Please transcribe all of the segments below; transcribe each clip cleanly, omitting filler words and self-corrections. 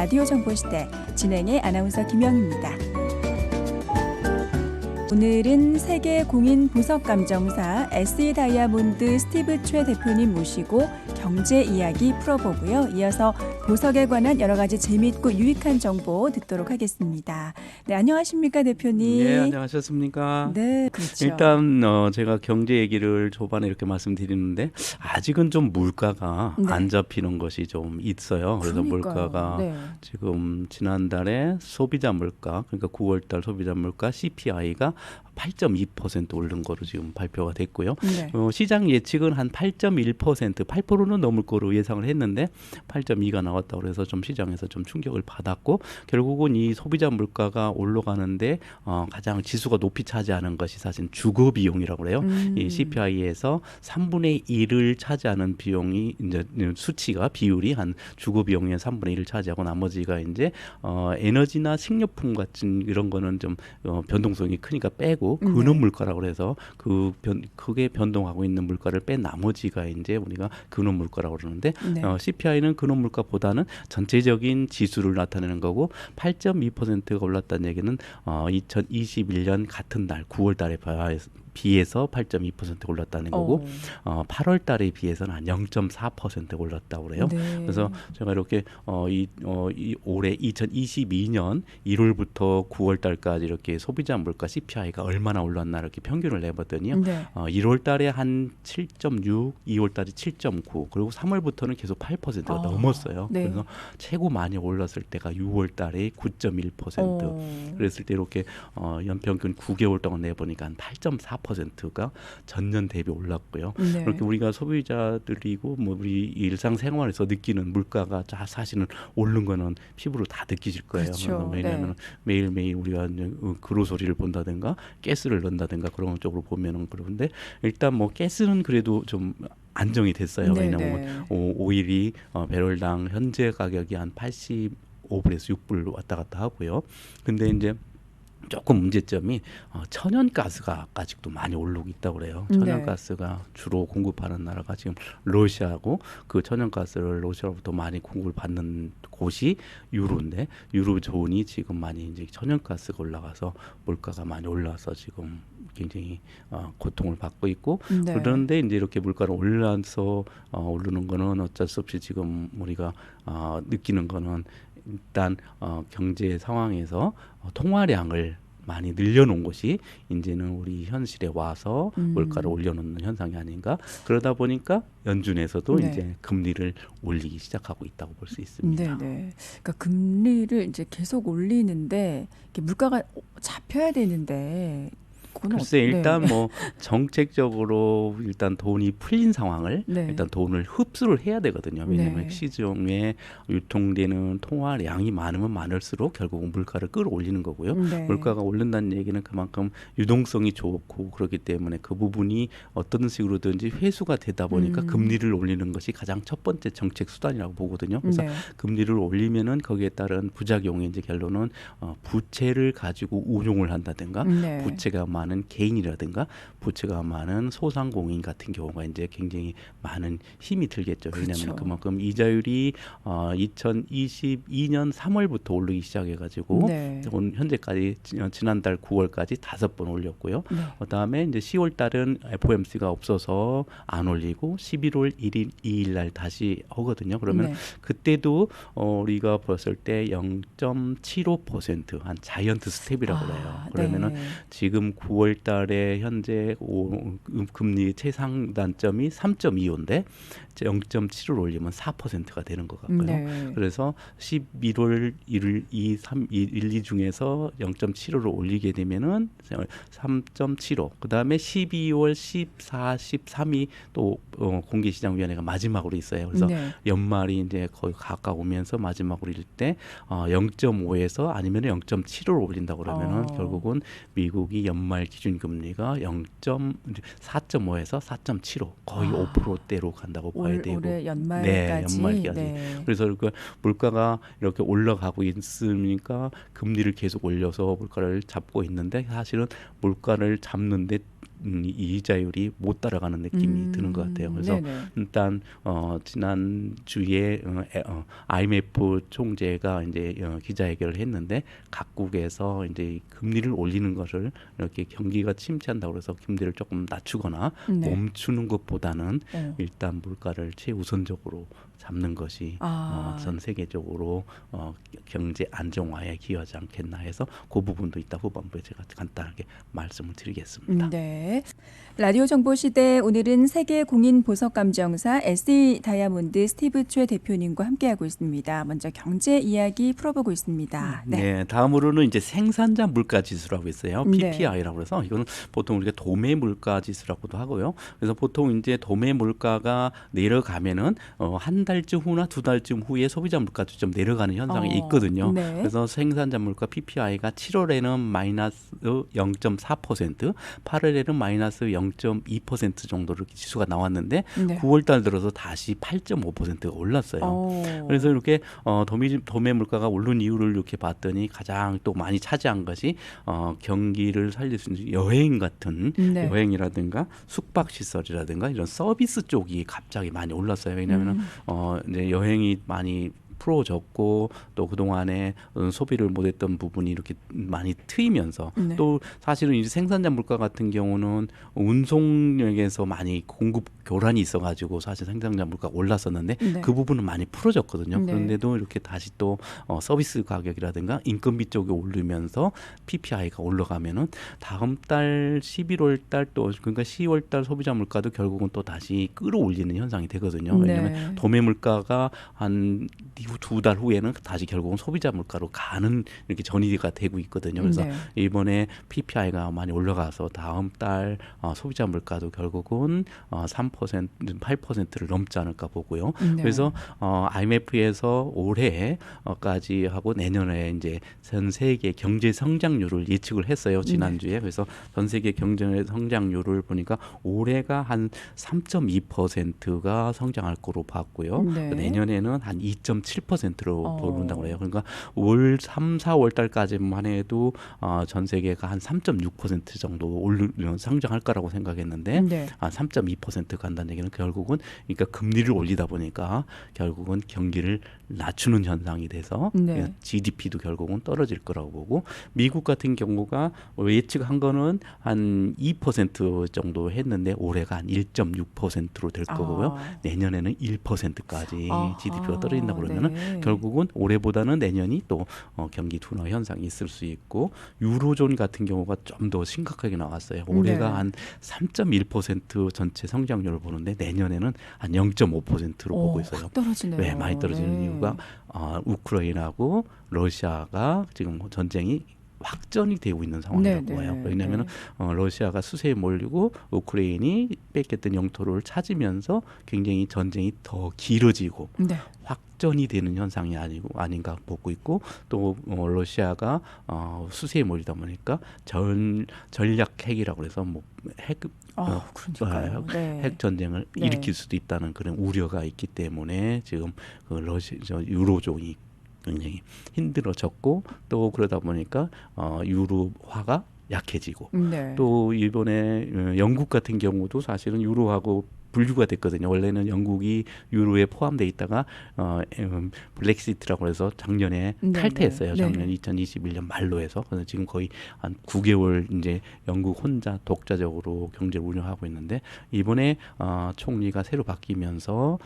라디오 정보시대 진행의 아나운서 김영입니다. 오늘은 세계 공인 보석 감정사 SE 다이아몬드 스티브 최 대표님 모시고 경제 이야기 풀어보고요. 이어서 보석에 관한 여러 가지 재미있고 유익한 정보 듣도록 하겠습니다. 네, 안녕하십니까 대표님. 네, 안녕하셨습니까? 네, 그렇죠. 일단 제가 경제 얘기를 초반에 이렇게 말씀드리는데 아직은 좀 물가가 네. 안 잡히는 것이 좀 있어요. 그래서 그러니까요. 물가가 네. 지금 지난달에 소비자 물가, 그러니까 9월달 소비자 물가 CPI가 8.2% 오른 거로 지금 발표가 됐고요. 네. 시장 예측은 한 8.1%, 8%는 넘을 거로 예상을 했는데 8.2가 나왔다고 그래서 좀 시장에서 좀 충격을 받았고, 결국은 이 소비자 물가가 올라가는데 가장 지수가 높이 차지하는 것이 사실 주거 비용이라고 그래요. 이 CPI에서 3분의 1을 차지하는 비용이 이제 수치가 비율이 한 주거 비용의 3분의 1을 차지하고 나머지가 이제 에너지나 식료품 같은 이런 거는 좀 변동성이 크니까 빼고 근원 물가라고 해서 크게 변동하고 있는 물가를 뺀 나머지가 이제 우리가 근원 물가라고 그러는데 네. CPI는 근원 물가보다는 전체적인 지수를 나타내는 거고 8.2%가 올랐다는 얘기는 2021년 같은 날 9월 달에 비해서 8.2% 올랐다는 거고 8월 달에 비해서는 한 0.4% 올랐다고 그래요. 네. 그래서 제가 이렇게 이 올해 2022년 1월부터 9월 달까지 이렇게 소비자 물가 CPI가 얼마나 올랐나 이렇게 평균을 내봤더니요. 네. 1월 달에 한 7.6, 2월 달에 7.9, 그리고 3월부터는 계속 8%가 넘었어요. 네. 그래서 최고 많이 올랐을 때가 6월 달에 9.1%. 그랬을 때 이렇게 연평균 9개월 동안 내보니까 한 8.4%가 전년 대비 올랐고요. 네. 그렇게 우리가 소비자들이고 뭐 우리 일상생활에서 느끼는 물가가 사실은 오른 거는 피부로 다 느끼실 거예요. 그렇죠. 왜냐하면 네. 매일매일 우리가 그로소리를 본다든가 가스를 넣는다든가 그런 쪽으로 보면은 그런데 일단 뭐 가스는 그래도 좀 안정이 됐어요. 네, 왜냐하면 네. 오일이 배럴당 현재 가격이 한 85불에서 6불 왔다 갔다 하고요. 근데 이제 조금 문제점이 천연가스가 아직도 많이 오르고 있다고 그래요. 천연가스가 주로 공급하는 나라가 지금 러시아고, 그 천연가스를 러시아로부터 많이 공급을 받는 곳이 유로인데 유로존이 지금 많이 이제 천연가스가 올라가서 물가가 많이 올라서 지금 굉장히 고통을 받고 있고, 네. 그런데 이제 이렇게 물가를 올라서 오르는 거는 어쩔 수 없이 지금 우리가 느끼는 거는 일단 경제 상황에서 통화량을 많이 늘려놓은 것이 이제는 우리 현실에 와서 물가를 올려놓는 현상이 아닌가. 그러다 보니까 연준에서도 네. 이제 금리를 올리기 시작하고 있다고 볼 수 있습니다. 네. 그러니까 금리를 이제 계속 올리는데 이게 물가가 잡혀야 되는데 그건 글쎄 일단 네. 뭐 정책적으로 일단 돈이 풀린 상황을 네. 일단 돈을 흡수를 해야 되거든요. 왜냐하면 네. 시중에 유통되는 통화량이 많으면 많을수록 결국은 물가를 끌어올리는 거고요. 네. 물가가 오른다는 얘기는 그만큼 유동성이 좋고 그렇기 때문에 그 부분이 어떤 식으로든지 회수가 되다 보니까 금리를 올리는 것이 가장 첫 번째 정책 수단이라고 보거든요. 그래서 네. 금리를 올리면은 거기에 따른 부작용의 이제 결론은 부채를 가지고 운용을 한다든가 네. 부채가 많은 개인이라든가 부채가 많은 소상공인 같은 경우가 이제 굉장히 많은 힘이 들겠죠. 그렇죠. 왜냐하면 그만큼 이자율이 2022년 3월부터 오르기 시작해가지고 네. 현재까지 지난달 9월까지 5번 올렸고요. 네. 그다음에 이제 10월 달은 FOMC가 없어서 안 올리고 11월 2일 날 다시 하거든요. 그러면 네. 그때도 우리가 봤을 때 0.75% 한 자이언트 스텝이라고 그래요. 그러면은 네. 지금 9월 달에 현재 금리 최상단점이 3.25인데 0.7을 올리면 4%가 되는 것 같고요. 네. 그래서 11월 1일 2 중에서 0.75를 올리게 되면은 3.75. 그다음에 12월 14, 13이 또 공개시장위원회가 마지막으로 있어요. 그래서 네. 연말이 이제 거의 가까우면서 마지막으로 일 때 0.5에서 아니면 0.75를 올린다고 그러면은 결국은 미국이 연말 기준 금리가 4.5에서 4.75 거의 5%대로 간다고 봐야 되고. 올해 연말까지. 네, 연말까지. 네. 그래서 그 물가가 이렇게 올라가고 있으니까 금리를 계속 올려서 물가를 잡고 있는데 사실은 물가를 잡는데 이자율이 못 따라가는 느낌이 드는 것 같아요. 그래서 네네. 일단 지난 주에 IMF 총재가 이제 기자회견을 했는데 각국에서 이제 금리를 올리는 것을 이렇게 경기가 침체한다고 해서 금리를 조금 낮추거나 네. 멈추는 것보다는 어. 일단 물가를 최우선적으로 잡는 것이 전 세계적으로 경제 안정화에 기여하지 않겠나 해서 그 부분도 이따 후반부에 제가 간단하게 말씀을 드리겠습니다. 네. 라디오 정보 시대 오늘은 세계 공인 보석 감정사 SE 다이아몬드 스티브 최 대표님과 함께하고 있습니다. 먼저 경제 이야기 풀어보고 있습니다. 네, 다음으로는 이제 생산자 물가 지수라고 있어요. 네. PPI라고 해서 이거는 보통 우리가 도매 물가 지수라고도 하고요. 그래서 보통 이제 도매 물가가 내려가면은 한 달쯤 후나 두 달쯤 후에 소비자 물가도 좀 내려가는 현상이 있거든요. 네. 그래서 생산자 물가 PPI가 7월에는 마이너스 0.4%, 8월에는 마이너스 0.2% 정도로 이렇게 지수가 나왔는데 네. 9월 달 들어서 다시 8.5%가 올랐어요. 그래서 이렇게 도매 물가가 오른 이유를 이렇게 봤더니 가장 또 많이 차지한 것이 경기를 살릴 수 있는 여행 같은 네. 여행이라든가 숙박 시설이라든가 이런 서비스 쪽이 갑자기 많이 올랐어요. 왜냐하면 이제 여행이 많이 풀어졌고 또 그동안에 소비를 못했던 부분이 이렇게 많이 트이면서 네. 또 사실은 이제 생산자 물가 같은 경우는 운송력에서 많이 공급 교란이 있어가지고 사실 생산자 물가가 올랐었는데 네. 그 부분은 많이 풀어졌거든요. 네. 그런데도 이렇게 다시 또 서비스 가격이라든가 인건비 쪽이 오르면서 PPI가 올라가면은 다음 달 11월 달 또 그러니까 10월 달 소비자 물가도 결국은 또 다시 끌어올리는 현상이 되거든요. 왜냐하면 네. 도매 물가가 한 두 달 후에는 다시 결국은 소비자 물가로 가는 이렇게 전이가 되고 있거든요. 그래서 네. 이번에 PPI가 많이 올라가서 다음 달 소비자 물가도 결국은 3%, 8%를 넘지 않을까 보고요. 네. 그래서 IMF에서 올해까지 하고 내년에 이제 전 세계 경제 성장률을 예측을 했어요. 지난주에. 그래서 전 세계 경제 성장률을 보니까 올해가 한 3.2%가 성장할 거로 봤고요. 네. 내년에는 한 2.7%로 보른다고 해요. 그러니까 올 3, 4월 달까지만 해도 전 세계가 한 3.6% 정도 성장할 거라고 생각했는데 네. 3.2% 간다는 얘기는 결국은 그러니까 금리를 올리다 보니까 결국은 경기를 낮추는 현상이 돼서 네. GDP도 결국은 떨어질 거라고 보고 미국 같은 경우가 예측한 거는 한 2% 정도 했는데 올해가 한 1.6%로 될 거고요. 내년에는 1%까지 GDP가 떨어진다고 그러면은 네. 결국은 올해보다는 내년이 또 경기 둔화 현상이 있을 수 있고 유로존 같은 경우가 좀 더 심각하게 나왔어요. 올해가 네. 한 3.1% 전체 성장률을 보는데 내년에는 한 0.5%로 보고 있어요. 확 떨어지네요. 네, 많이 떨어지는 네. 이유가 우크라이나하고 러시아가 지금 전쟁이 확전이 되고 있는 상황이라고 네, 봐요. 네, 왜냐하면 러시아가 수세에 몰리고 우크라이나이 뺏겼던 영토를 찾으면서 굉장히 전쟁이 더 길어지고 네. 확전이 되는 현상이 아닌가 보고 있고 또 러시아가 수세에 몰리다 보니까 전략 핵이라고 해서 뭐 핵 그러니까요. 네. 핵 전쟁을 네. 일으킬 수도 있다는 그런 우려가 있기 때문에 지금 그 유로존이 굉장히 힘들어졌고 또 그러다 보니까 유로화가 약해지고 네. 또 이번에 영국 같은 경우도 사실은 유로하고 분류가 됐거든요. 원래는 영국이 유로에 포함돼 있다가 블랙시트라고 해서 작년에 네, 탈퇴했어요. 네. 작년 2021년 말로 해서. 그래서 지금 거의 한 9개월 이제 영국 혼자 독자적으로 경제를 운영하고 있는데 이번에 총리가 새로 바뀌면서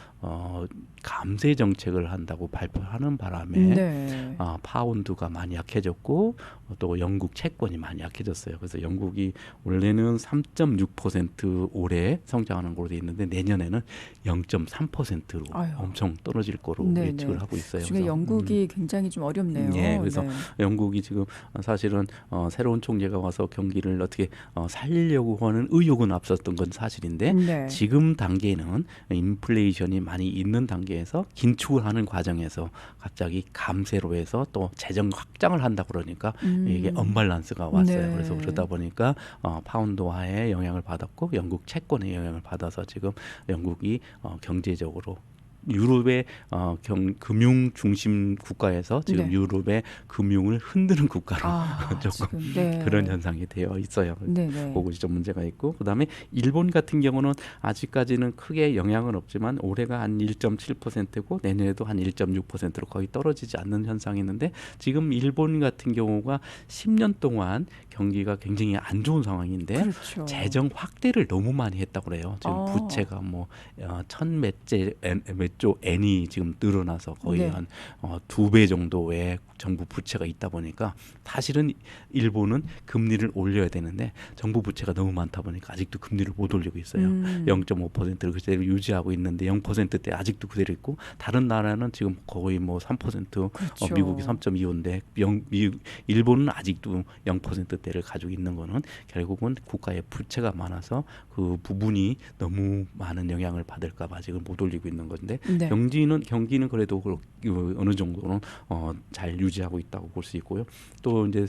감세 정책을 한다고 발표하는 바람에 네. 파운드가 많이 약해졌고 또 영국 채권이 많이 약해졌어요. 그래서 영국이 원래는 3.6% 올해 성장하는 걸로 돼 있는데 내년에는 0.3%로 엄청 떨어질 거로 네, 예측을 네. 하고 있어요. 그중에 영국이 굉장히 좀 어렵네요. 네, 그래서 영국이 지금 사실은 새로운 총리가 와서 경기를 어떻게 살리려고 하는 의욕은 앞섰던 건 사실인데 네. 지금 단계는 인플레이션이 많이 있는 단계에서 긴축을 하는 과정에서 갑자기 감세로 해서 또 재정 확장을 한다 그러니까 이게 언밸런스가 왔어요. 네. 그래서 그러다 보니까 파운드화에 영향을 받았고 영국 채권에 영향을 받아서 지금 영국이 경제적으로 유럽의 금융 중심 국가에서 지금 네. 유럽의 금융을 흔드는 국가로 조금 지금, 네. 그런 현상이 되어 있어요. 네네. 그것이 좀 문제가 있고, 그다음에 일본 같은 경우는 아직까지는 크게 영향은 없지만 올해가 한 1.7%고 내년에도 한 1.6%로 거의 떨어지지 않는 현상이 있는데, 지금 일본 같은 경우가 10년 동안 경기가 굉장히 안 좋은 상황인데 그렇죠. 재정 확대를 너무 많이 했다고 그래요. 지금 부채가 뭐 몇 조 엔이 지금 늘어나서 거의 네. 한 2배 정도의 정부 부채가 있다 보니까 사실은 일본은 금리를 올려야 되는데 정부 부채가 너무 많다 보니까 아직도 금리를 못 올리고 있어요. 0.5%를 그대로 유지하고 있는데 0%대 아직도 그대로 있고, 다른 나라는 지금 거의 뭐 3%, 그렇죠. 미국이 3.25인데 일본은 아직도 0%대를 가지고 있는 거는 결국은 국가의 부채가 많아서 그 부분이 너무 많은 영향을 받을까 봐 지금 못 올리고 있는 건데, 네. 경기는 그래도 어느 정도는 잘 유지하고 있다고 볼 수 있고요. 또 이제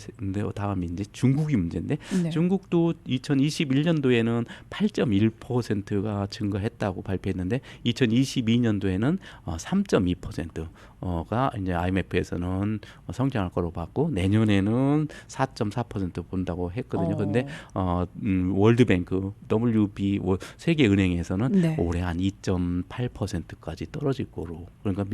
다음이 이제 중국이 문제인데, 네. 중국도 2021년도에는 8.1%가 증가했다고 발표했는데 2022년도에는 3.2%가 이제 IMF에서는 성장할 거로 봤고, 내년에는 4.4% 본다고 했거든요. 그런데 월드뱅크, WB 세계은행에서는 네. 올해 한 2.8%까지 떨어질 거로. 그러니까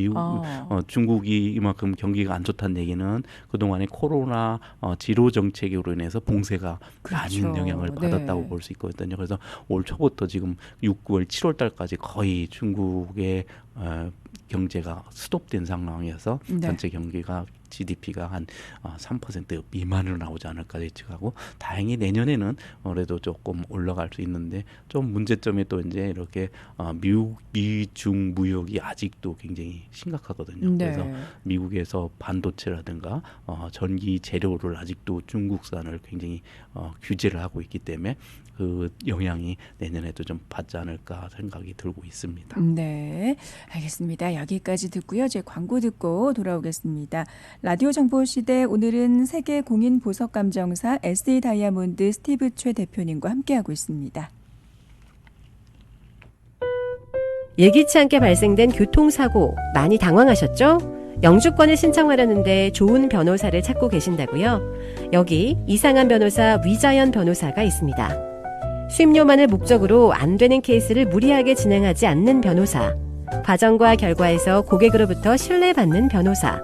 중국이 이만큼 경기가 안 좋다는 얘기는 그동안에 코로나 지로 정책으로 인해서 봉쇄가 그렇죠. 많은 영향을 받았다고 네. 볼 수 있거든요. 그래서 올 초부터 지금 6, 9월, 7월 달까지 거의 중국의 경제가 스톱된 상황이어서 네. 전체 경기가 GDP가 한 3% 미만으로 나오지 않을까 예측하고, 다행히 내년에는 그래도 조금 올라갈 수 있는데, 좀 문제점이 또 이제 이렇게 미중 무역이 아직도 굉장히 심각하거든요. 네. 그래서 미국에서 반도체라든가 전기 재료를 아직도 중국산을 굉장히 규제를 하고 있기 때문에 그 영향이 내년에도 좀 받지 않을까 생각이 들고 있습니다. 네, 알겠습니다. 여기까지 듣고요. 이제 광고 듣고 돌아오겠습니다. 라디오 정보 시대, 오늘은 세계 공인 보석 감정사 SE 다이아몬드 스티브 최 대표님과 함께하고 있습니다. 예기치 않게 발생된 교통사고 많이 당황하셨죠? 영주권을 신청하려는데 좋은 변호사를 찾고 계신다고요? 여기 이상한 변호사 위자연 변호사가 있습니다. 수임료만을 목적으로 안 되는 케이스를 무리하게 진행하지 않는 변호사, 과정과 결과에서 고객으로부터 신뢰받는 변호사,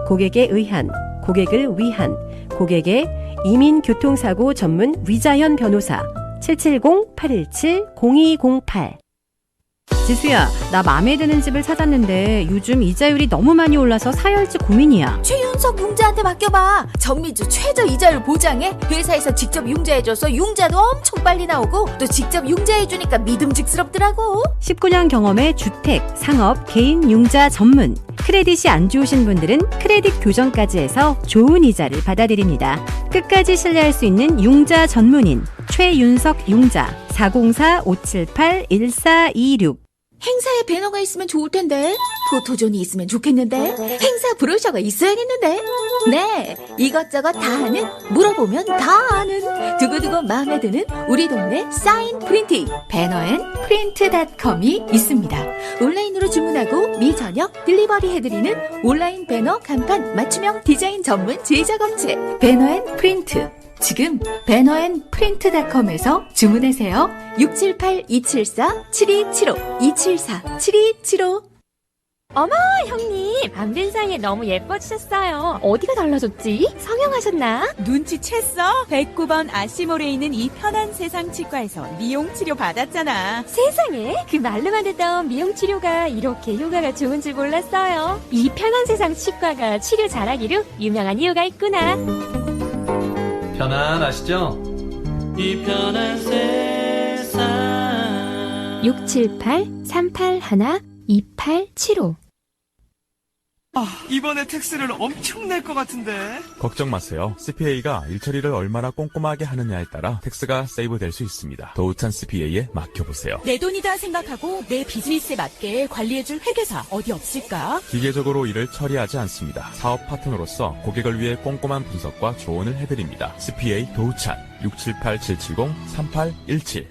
고객에 의한, 고객을 위한, 고객의 이민교통사고 전문 위자연 변호사 770-817-0208. 지수야, 나 마음에 드는 집을 찾았는데 요즘 이자율이 너무 많이 올라서 사야 할지 고민이야. 최윤석 융자한테 맡겨봐. 전미주 최저 이자율 보장해. 회사에서 직접 융자해줘서 융자도 엄청 빨리 나오고 또 직접 융자해주니까 믿음직스럽더라고. 19년 경험의 주택, 상업, 개인 융자 전문. 크레딧이 안 좋으신 분들은 크레딧 교정까지 해서 좋은 이자를 받아드립니다. 끝까지 신뢰할 수 있는 융자 전문인 최윤석 융자 404-578-1426. 행사에 배너가 있으면 좋을 텐데. 포토존이 있으면 좋겠는데. 행사 브로셔가 있어야겠는데. 네, 이것저것 다 하는, 물어보면 다 아는, 두고두고 마음에 드는 우리 동네 사인 프린팅 배너앤프린트.com이 있습니다. 온라인으로 주문하고 미저녁 딜리버리 해드리는 온라인 배너 간판 맞춤형 디자인 전문 제작업체 배너앤프린트. 지금 배너앤프린트.com에서 주문하세요. 678-274-7275 274-7275. 형님, 안 뵌 사이에 너무 예뻐지셨어요. 어디가 달라졌지? 성형하셨나? 눈치챘어? 109번 아시몰에 있는 이 편한 세상 치과에서 미용 치료 받았잖아. 세상에, 그 말로만 듣던 미용 치료가 이렇게 효과가 좋은 줄 몰랐어요. 이 편한 세상 치과가 치료 잘하기로 유명한 이유가 있구나. 편안하시죠? 이 편한 세상 678-381-2875. 이번에 텍스를 엄청 낼 것 같은데. 걱정 마세요. CPA가 일처리를 얼마나 꼼꼼하게 하느냐에 따라 텍스가 세이브 될 수 있습니다. 도우찬 CPA에 맡겨보세요. 내 돈이다 생각하고 내 비즈니스에 맞게 관리해줄 회계사 어디 없을까? 기계적으로 일을 처리하지 않습니다. 사업 파트너로서 고객을 위해 꼼꼼한 분석과 조언을 해드립니다. CPA 도우찬 678-770-3817.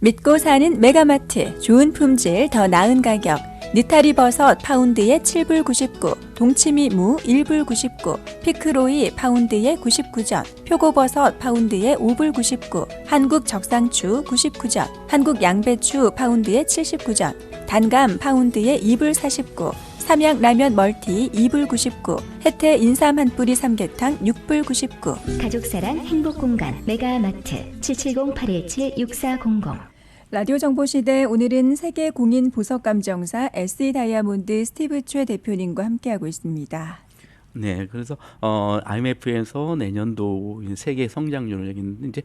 믿고 사는 메가마트, 좋은 품질, 더 나은 가격. 느타리 버섯 파운드에 7불 99, 동치미 무 1불 99, 피크로이 파운드에 99전, 표고버섯 파운드에 5불 99, 한국 적상추 99전, 한국 양배추 파운드에 79전, 단감 파운드에 2불 49, 삼양 라면 멀티 2불 99, 혜태 인삼 한 뿌리 삼계탕 6불 99. 가족사랑 행복공간 메가마트 770-817-6400. 라디오 정보시대 오늘은 세계 공인 보석 감정사 SE 다이아몬드 스티브 최 대표님과 함께하고 있습니다. 네, 그래서 IMF에서 내년도 세계 성장률을 얘기했는데 이제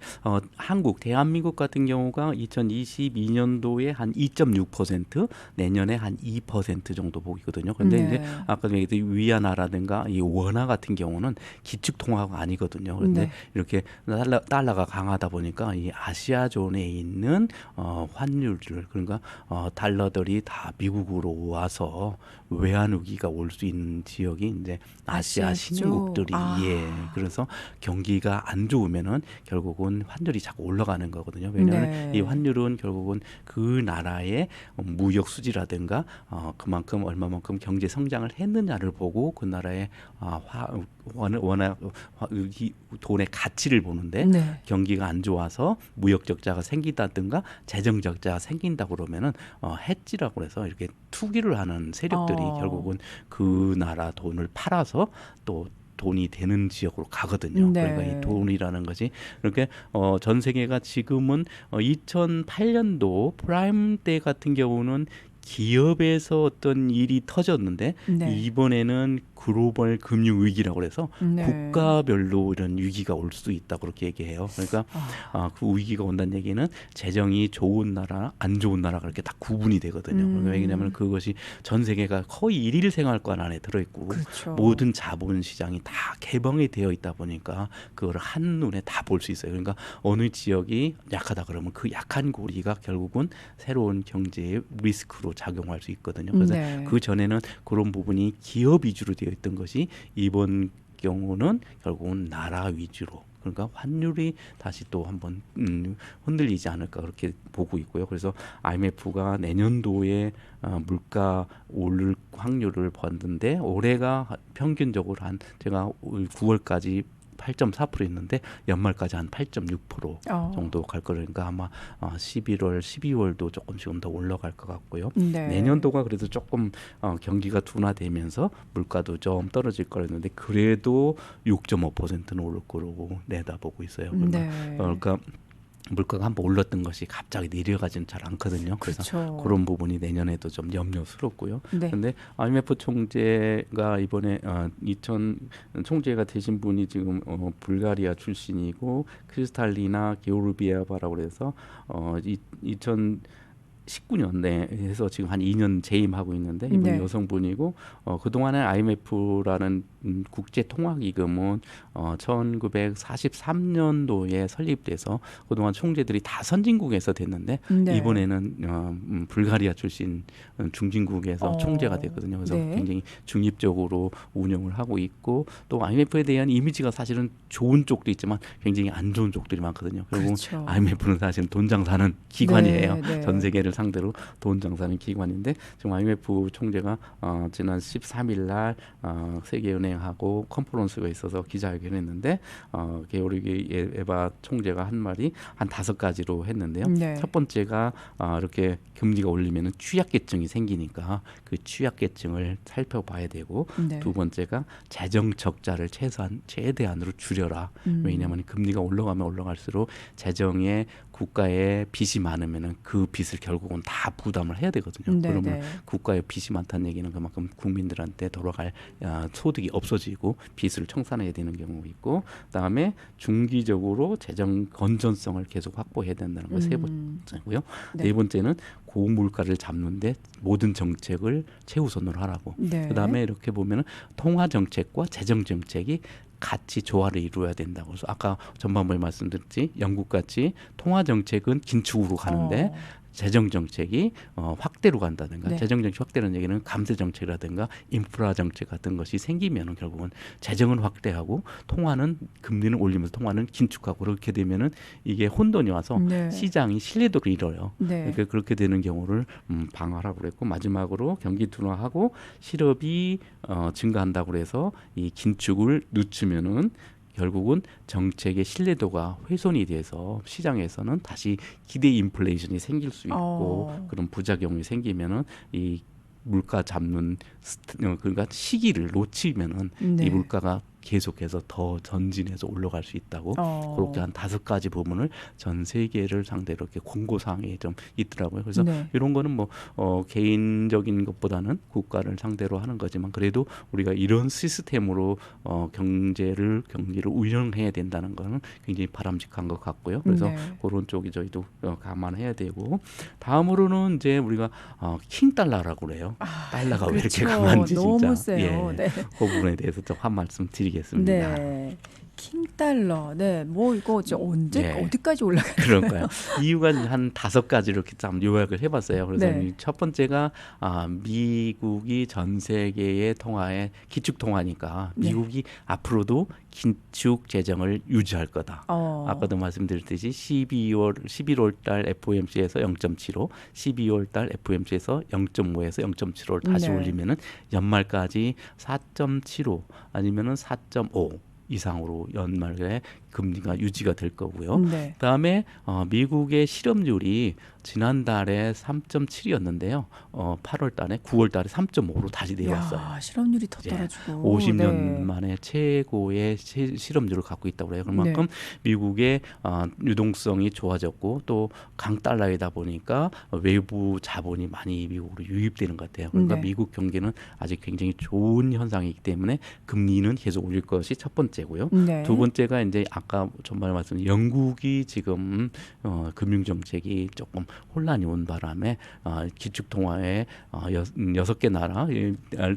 한국, 대한민국 같은 경우가 2022년도에 한 2.6%, 내년에 한 2% 정도 보이거든요. 그런데 네. 이제 아까 얘기했던 위안화라든가 이 원화 같은 경우는 기축 통화가 아니거든요. 그런데 네. 이렇게 달러가 강하다 보니까 이 아시아 존에 있는 환율을 그러니까 달러들이 다 미국으로 와서 외환 위기가 올 수 있는 지역이 이제 아시아 신흥국들이 그래서 경기가 안 좋으면은 결국은 환율이 자꾸 올라가는 거거든요. 왜냐하면 네. 이 환율은 결국은 그 나라의 무역 수지라든가 그만큼 얼마만큼 경제 성장을 했느냐를 보고 그 나라의 돈의 가치를 보는데 네. 경기가 안 좋아서 무역 적자가 생긴다든가 재정 적자가 생긴다 그러면은 해지라고 해서 이렇게 투기를 하는 세력들이 결국은 그 나라 돈을 팔아서 또 돈이 되는 지역으로 가거든요. 네. 그러니까 이 돈이라는 것이 이렇게 전 세계가 지금은 2008년도 프라임 때 같은 경우는 기업에서 어떤 일이 터졌는데 네. 이번에는 글로벌 금융 위기라고 해서 네. 국가별로 이런 위기가 올 수 있다 그렇게 얘기해요. 그러니까 그 위기가 온다는 얘기는 재정이 좋은 나라, 안 좋은 나라가 그렇게 다 구분이 되거든요. 왜냐하면 그것이 전 세계가 거의 일일 생활권 안에 들어있고 그렇죠. 모든 자본 시장이 다 개방이 되어 있다 보니까 그걸 한눈에 다 볼 수 있어요. 그러니까 어느 지역이 약하다 그러면 그 약한 고리가 결국은 새로운 경제의 리스크로 작용할 수 있거든요. 그래서 네. 그 전에는 그런 부분이 기업 위주로 되어 있던 것이 이번 경우는 결국은 나라 위주로 그러니까 환율이 다시 또 한번 흔들리지 않을까 그렇게 보고 있고요. 그래서 IMF가 내년도에 물가 오를 확률을 봤는데 올해가 평균적으로 한 제가 9월까지 8.4% 연말까지 한 8.6% 정도 갈 거니까 아마 11월, 12월도 조금씩은 더 올라갈 것 같고요. 네. 내년도가 그래도 조금 경기가 둔화되면서 물가도 좀 떨어질 거였는데 그래도 6.5%는 오를 거라고 내다보고 있어요. 그러니까 물가가 한번 올랐던 것이 갑자기 내려가지는 잘 않거든요. 그래서 그렇죠. 그런 부분이 내년에도 좀 염려스럽고요. 네. 그런데 IMF 총재가 이번에 총재가 되신 분이 지금 불가리아 출신이고 크리스탈리나 게오르비아바라고 그래서 19년에 해서 지금 한 2년 재임하고 있는데 이분 네. 여성분이고 그동안에 IMF라는 국제통화기금은 1943년도에 설립돼서 그동안 총재들이 다 선진국에서 됐는데 네. 이번에는 불가리아 출신 중진국에서 총재가 됐거든요. 그래서 네. 굉장히 중립적으로 운영을 하고 있고 또 IMF에 대한 이미지가 사실은 좋은 쪽도 있지만 굉장히 안 좋은 쪽들이 많거든요. 그리고 그렇죠. IMF는 사실 돈 장사하는 기관이에요. 네, 네. 전 세계를 상대로 돈 장사하는 기관인데 지금 IMF 총재가 지난 13일 날 세계은행하고 컨퍼런스가 있어서 기자회견했는데 게오르기 에바 총재가 한 말이 한 5가지로 했는데요. 네. 첫 번째가 이렇게 금리가 올리면은 취약계층이 생기니까 그 취약계층을 살펴봐야 되고 네. 두 번째가 재정 적자를 최대한으로 줄여라. 왜냐하면 금리가 올라가면 올라갈수록 재정에 국가의 빚이 많으면은 그 빚을 결국은 다 부담을 해야 되거든요. 네, 그러면 네. 국가의 빚이 많다는 얘기는 그만큼 국민들한테 돌아갈 소득이 없어지고 빚을 청산해야 되는 경우가 있고, 그다음에 중기적으로 재정 건전성을 계속 확보해야 된다는 거 세 번째고요. 네. 네 번째는 고물가를 잡는데 모든 정책을 최우선으로 하라고. 네. 그다음에 이렇게 보면은 통화 정책과 재정 정책이 같이 조화를 이루어야 된다고. 그래서 아까 전반부에 말씀드렸지 영국같이 통화 정책은 긴축으로 가는데 재정 정책이 확대로 간다든가 네. 재정 정책 확대라는 얘기는 감세 정책이라든가 인프라 정책 같은 것이 생기면은 결국은 재정은 확대하고 통화는 금리는 올리면서 통화는 긴축하고 그렇게 되면은 이게 혼돈이 와서 네. 시장이 신뢰도를 잃어요. 네. 그러니까 그렇게 되는 경우를 방어하라고 그랬고 마지막으로 경기 둔화하고 실업이 증가한다고 그래서 이 긴축을 늦추면은 결국은 정책의 신뢰도가 훼손이 돼서 시장에서는 다시 기대 인플레이션이 생길 수 있고 그런 부작용이 생기면은 이 물가 잡는 그러니까 시기를 놓치면은 네. 이 물가가 계속해서 더 전진해서 올라갈 수 있다고 그렇게 한 5가지 부분을 전 세계를 상대로 이렇게 공고 사항이 좀 있더라고요. 그래서 네. 이런 거는 뭐 개인적인 것보다는 국가를 상대로 하는 거지만 그래도 우리가 이런 시스템으로 경기를 운영해야 된다는 거는 굉장히 바람직한 것 같고요. 그래서 네. 그런 쪽이 저희도 감안해야 되고 다음으로는 이제 우리가 킹 달러라고 그래요. 달러가 왜 이렇게 그렇죠. 강한지 너무 진짜 세요. 네. 그 부분에 대해서 좀 한 말씀 드리겠습니다. 네. 킹달러. 네. 뭐 이거 언제 네. 어디까지 올라가요? 그럴까요? 이유가 한 5가지로 이렇게 좀 요약을 해봤어요. 그래서 네. 첫 번째가 미국이 전 세계의 통화에 기축 통화니까 미국이 앞으로도 긴축 재정을 유지할 거다. 아까도 말씀드렸듯이 11월 달 FOMC에서 0.75, 12월 달 FOMC에서 0.5에서 0.75를 다시 네. 올리면은 연말까지 4.75 아니면은 4.5 이상으로 연말에 금리가 유지가 될 거고요. 네. 그다음에 미국의 실업률이 지난달에 3.7이었는데요. 8월 달에 9월 달에 3.5로 다시 내려왔어요. 야, 실업률이 더 이제 떨어지고 50년 네. 만에 최고의 실업률을 갖고 있다고 그래요. 그만큼 네. 미국의 유동성이 좋아졌고 또 강달러이다 보니까 외부 자본이 많이 미국으로 유입되는 것 같아요. 그러니까 네. 미국 경기는 아직 굉장히 좋은 현상이기 때문에 금리는 계속 올릴 것이 첫 번째고요. 네. 두 번째가 이제 아까 전반에 말씀드린 영국이 지금 금융 정책이 조금 혼란이 온 바람에 기축 통화에 6개 나라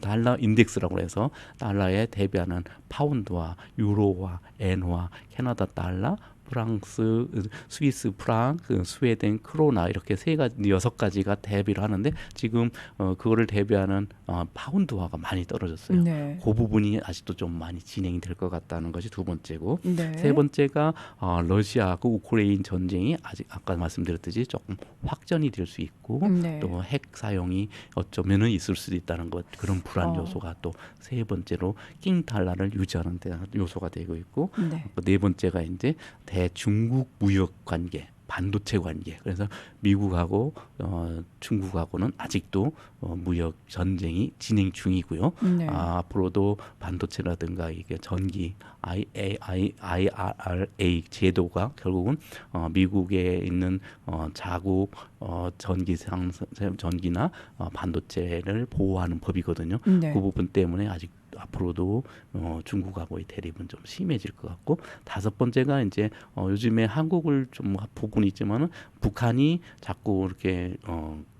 달러 인덱스라고 해서 달러에 대비하는 파운드와 유로와 엔화, 캐나다 달러, 프랑스, 스위스 프랑, 스웨덴 크로나 이렇게 6가지가 대비를 하는데 지금 그거를 대비하는 파운드화가 많이 떨어졌어요. 네. 그 부분이 아직도 좀 많이 진행이 될 것 같다는 것이 두 번째고 네. 세 번째가 러시아하고 우크라이나 전쟁이 아직 아까 말씀드렸듯이 조금 확전이 될 수 있고 네. 또 핵 사용이 어쩌면은 있을 수도 있다는 것 그런 불안 요소가 또 세 번째로 킹 달러를 유지하는 데 요소가 되고 있고 네. 네 번째가 이제 대중국 무역 관계 반도체 관계. 그래서 미국하고 중국하고는 아직도 무역 전쟁이 진행 중이고요. 네. 앞으로도 반도체라든가 이게 전기 IRA 제도가 결국은 미국에 있는 자국 전기나 반도체를 보호하는 법이거든요. 네. 그 부분 때문에 아직 앞으로도 중국하고의 대립은 좀 심해질 것 같고 다섯 번째가 이제 요즘에 한국을 좀 보고는 있지만은 북한이 자꾸 이렇게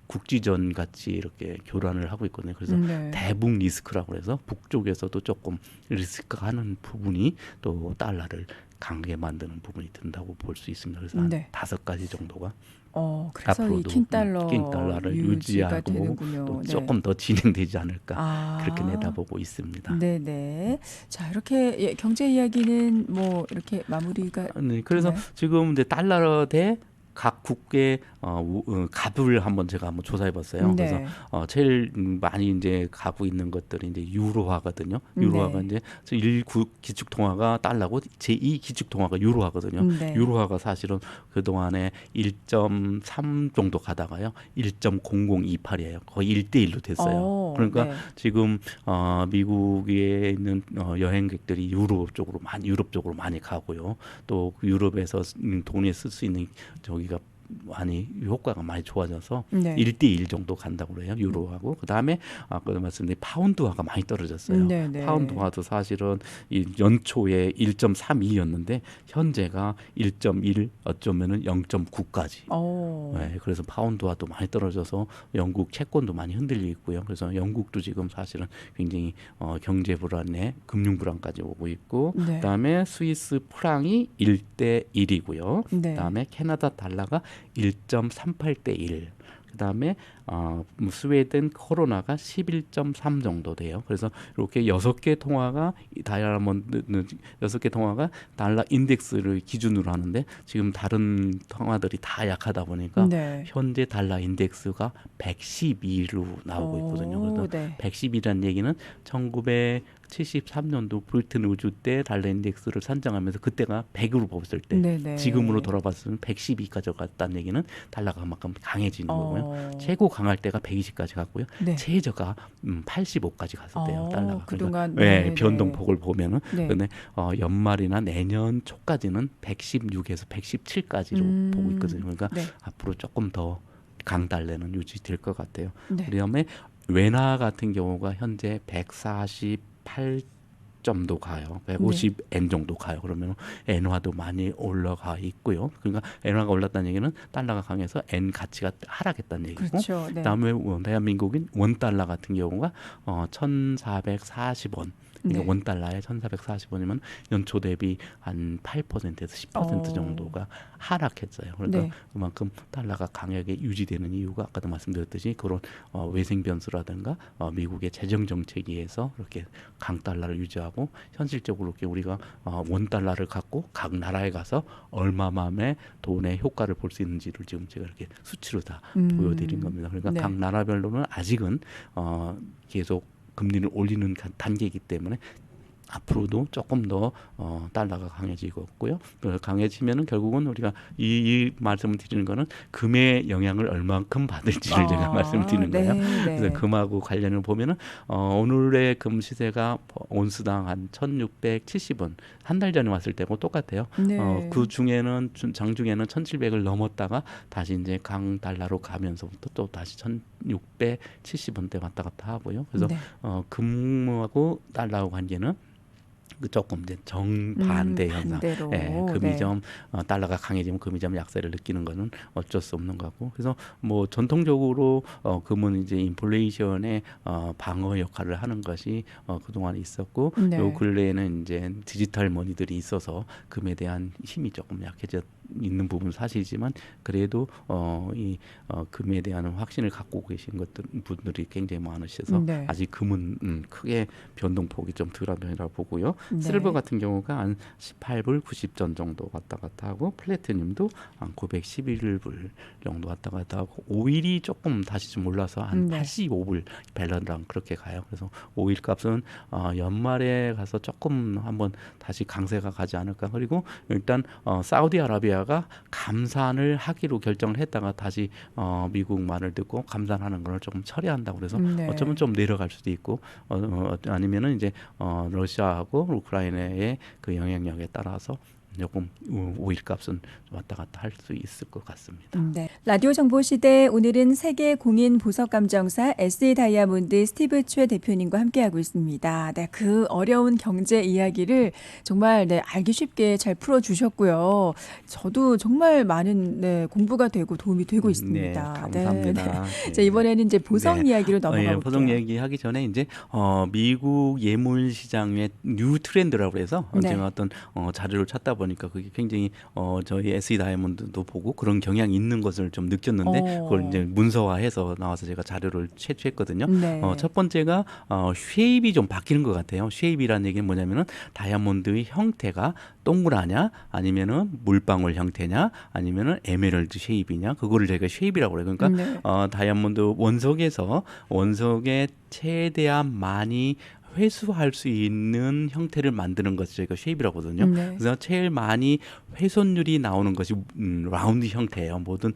국지전 같이 이렇게 교란을 하고 있거든요. 그래서 네. 대북 리스크라고 해서 북쪽에서도 조금 리스크하는 부분이 또 달러를 강하게 만드는 부분이 든다고 볼 수 있습니다. 그래서 한 네. 5가지 정도가 그래서 이 앞으로도 킹달러를 유지하고 되는군요. 또 네. 조금 더 진행되지 않을까 그렇게 내다보고 있습니다. 네네. 자 이렇게 경제 이야기는 뭐 이렇게 마무리가. 네, 그래서 되나요? 지금 이제 달러 대 각 국의 갑을 제가 한번 조사해봤어요. 네. 그래서 제일 많이 이제 가고 있는 것들이 이제 유로화거든요. 유로화가 네. 이제 1 기축 통화가 달러고 제2 기축 통화가 유로화거든요. 네. 유로화가 사실은 그 동안에 1.3 정도 가다가요 1.0028이에요. 거의 1대1로 됐어요. 그러니까 네. 지금 미국에 있는 여행객들이 유럽 쪽으로 많이 가고요. 또 유럽에서 돈을 쓸 수 있는 저기가 많이 효과가 많이 좋아져서 네. 1대1 정도 간다고 그래요. 유로하고 그다음에 아까도 말씀드린 파운드화가 많이 떨어졌어요. 네네. 파운드화도 사실은 이 연초에 1.32였는데 현재가 1.1 어쩌면은 0.9까지. 네, 그래서 파운드화도 많이 떨어져서 영국 채권도 많이 흔들리고 있고요. 그래서 영국도 지금 사실은 굉장히 경제 불안에 금융 불안까지 오고 있고 네. 그다음에 스위스 프랑이 1대1이고요. 네. 그다음에 캐나다 달러가 1.38대 1. 그다음에 스웨덴 코로나가 11.3 정도 돼요. 그래서 이렇게 6개 통화가 다이아몬드 6개 통화가 달러 인덱스를 기준으로 하는데 지금 다른 통화들이 다 약하다 보니까 네. 현재 달러 인덱스가 112로 나오고 있거든요. 그래서 네. 110이라는 얘기는 1973년도 브리튼 우주 때 달러 인덱스를 산정하면서 그때가 100으로 봤을 때 네네. 지금으로 돌아봤으면 112까지 갔다는 얘기는 달러가 그만큼 강해지는 거고요. 최고 강할 때가 120까지 갔고요. 네. 최저가 85까지 갔었대요. 달러가. 그동안 네, 변동폭을 보면은 네. 근데 연말이나 내년 초까지는 116에서 117까지로 보고 있거든요. 그러니까 네. 앞으로 조금 더 강달러는 유지될 것 같아요. 네. 그다음에 wen화 같은 경우가 현재 148 정도 가요. 150엔 정도 가요. 그러면 엔화도 많이 올라가 있고요. 그러니까 엔화가 올랐다는 얘기는 달러가 강해서 엔 가치가 하락했다는 얘기고. 그렇죠. 네. 그다음에 대한민국인 원달러 같은 경우가 1,440원. 그러니까 네. 원달러에 1,440원이면 연초 대비 한 8%에서 10% 정도가 하락했어요. 그러니까 네. 그만큼 달러가 강하게 유지되는 이유가 아까도 말씀드렸듯이 그런 외생 변수라든가 미국의 재정 정책에 의해서 이렇게 강달러를 유지하고 현실적으로 이렇게 우리가 원달러를 갖고 각 나라에 가서 얼마만에 돈의 효과를 볼 수 있는지를 지금 제가 이렇게 수치로 다 보여드린 겁니다. 그러니까 네. 각 나라별로는 아직은 계속 금리를 올리는 단계이기 때문에 앞으로도 조금 더 달러가 강해지고 있고요. 강해지면은 결국은 우리가 이 말씀을 드리는 거는 금의 영향을 얼만큼 받을지를 제가 말씀드리는 거예요. 네. 그래서 금하고 관련을 보면은 오늘의 금 시세가 온스당 한 1,670원 한 달 전에 왔을 때고 똑같아요. 네. 그 중에는 장중에는 1,700을 넘었다가 다시 이제 강 달러로 가면서부터 또 다시 1,670원대 왔다 갔다 하고요. 그래서 네. 금하고 달러하고 관계는 조금 이제 정반대 현상. 반대로. 예, 금이 네. 좀 달러가 강해지면 금이 좀 약세를 느끼는 거는 어쩔 수 없는 거고. 그래서 뭐 전통적으로 금은 이제 인플레이션의 방어 역할을 하는 것이 그동안 있었고, 네. 요 근래에는 이제 디지털 머니들이 있어서 금에 대한 힘이 조금 약해져 있는 부분 사실이지만 그래도 금에 대한 확신을 갖고 계신 분들이 굉장히 많으셔서 네. 아직 금은 크게 변동폭이 좀 덜한 편이라고 보고요. 네. 실버 같은 경우가 한 18불 90전 정도 왔다 갔다 하고 플래티늄도 한 911불 정도 왔다 갔다 하고 오일이 조금 다시 좀 올라서 한 네. 85불 밸런랑 그렇게 가요. 그래서 오일 값은 연말에 가서 조금 한번 다시 강세가 가지 않을까. 그리고 일단 사우디아라비아가 감산을 하기로 결정을 했다가 다시 미국 말을 듣고 감산하는 걸 조금 처리한다고 그래서 네. 어쩌면 좀 내려갈 수도 있고 아니면은 이제 러시아하고 우크라이나의 그 영향력에 따라서 조금 오일 값은 왔다 갔다 할 수 있을 것 같습니다. 네. 라디오 정보 시대 오늘은 세계 공인 보석 감정사 SE 다이아몬드 스티브 최 대표님과 함께하고 있습니다. 네, 그 어려운 경제 이야기를 정말 알기 쉽게 잘 풀어주셨고요. 저도 정말 많은 공부가 되고 도움이 되고 있습니다. 네, 감사합니다. 네. 자, 이번에는 이제 보석 이야기로 넘어가 볼게요. 보석 얘기하기 전에 이제 미국 예물 시장의 뉴 트렌드라고 해서 네. 제가 어떤 자료를 찾다 보니까 그게 굉장히 저희 SE 다이아몬드도 보고 그런 경향이 있는 것을 좀 느꼈는데 그걸 이제 문서화해서 나와서 제가 자료를 채취했거든요. 네. 첫 번째가 쉐입이 좀 바뀌는 것 같아요. 쉐입이라는 얘기는 뭐냐면은 다이아몬드의 형태가 동그라냐 아니면은 물방울 형태냐 아니면은 에메랄드 쉐입이냐 그거를 저희가 쉐입이라고 그래요. 그러니까 네. 다이아몬드 원석에 최대한 많이 회수할 수 있는 형태를 만드는 것을 저희가 쉐입이라고 하거든요. 네. 그래서 제일 많이 훼손율이 나오는 것이 라운드 형태예요. 모든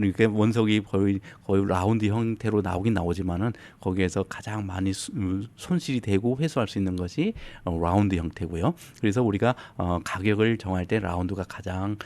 이렇게 원석이 거의 라운드 형태로 나오긴 나오지만은 거기에서 가장 많이 손실이 되고 회수할 수 있는 것이 라운드 형태고요. 그래서 우리가 가격을 정할 때 라운드가 가장